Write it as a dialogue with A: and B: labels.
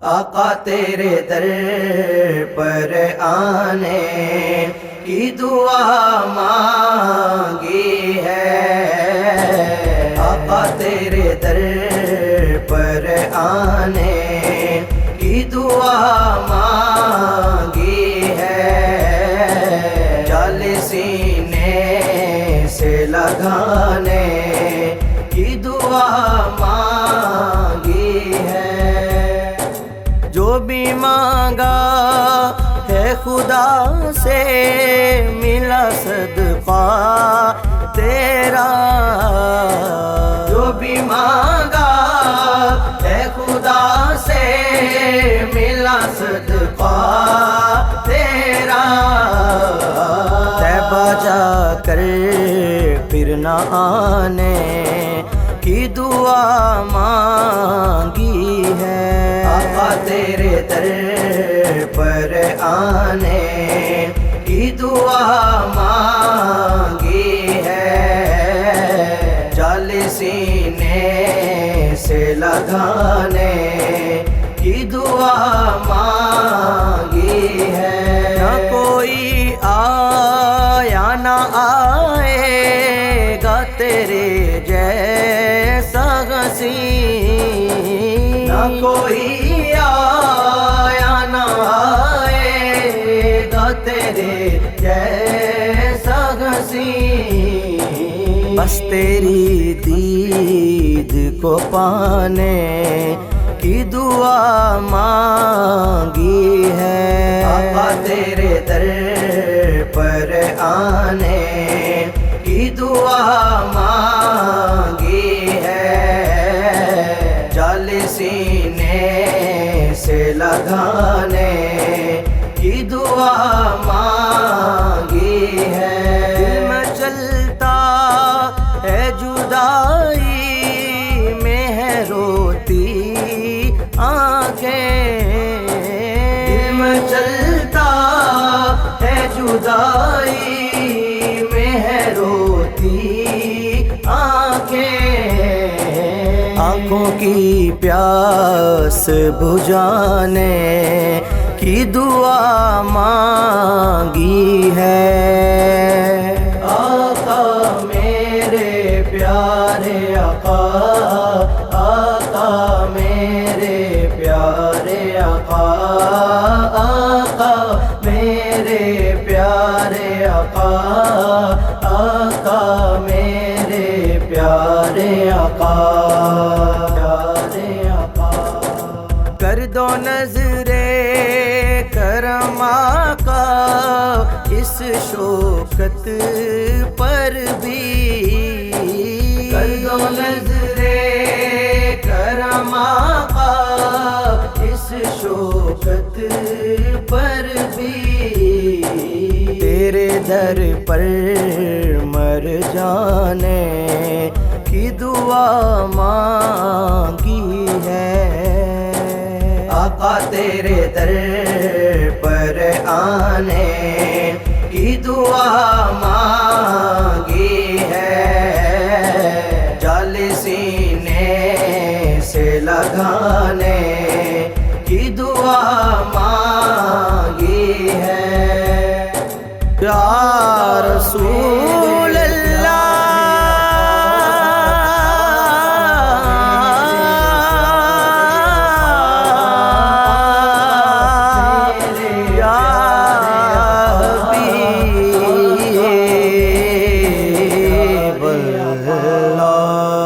A: آقا تیرے در پر آنے کی دعا مانگی ہے، آقا تیرے در پر آنے کی دعا مانگی ہے، جال سینے سے لگانے کی دعا مانگی ہے، جو بھی مانگا ہے خدا سے ملا صدقہ تیرا، جو بھی مانگا ہے خدا سے ملا صدقہ تیرا، طیبہ جا کر پھر نہ آنے کی دعا مانگی ہے، آقا تیرے در پر آنے کی دعا مانگی ہے، جال سینے سے لگانے کی دعا مانگی ہے، نہ کوئی آیا نہ آئے گا تیرے جیسا حسین، نہ کوئی آیا نہ آئے گا تیرے جیسا حسین، بس تیری دید کو پانے کی دعا مانگی ہے، آقا تیرے در پر آنے کی دعا مانگی ہے، جال سینے سے لگانے کی دعا مانگی ہے، دل میں چلتا ہے جدائی میں ہے روتی آنکھیں، دل میں چلتا ہے جدائی میں ہے روتی آنکھیں، آنکھوں کی پیاس بجھانے کی دعا مانگی ہے، آقا میرے پیارے آقا، آقا میرے پیارے آقا، آقا میرے پیارے آقا، آقا میرے پیارے آقا، پیارے آقا، کر دو نظر کرم آقا اس شوکت پر بھی، کر دو نظر کرم آقا اس شوکت پر بھی، تیرے در پر مر جانے کی دعا مانگی ہے، آقا تیرے در پر آنے کی دعا مانگی ہے، جال سینے سے لگانے کی دعا مانگی ہے، یا رسول اللہ اللہ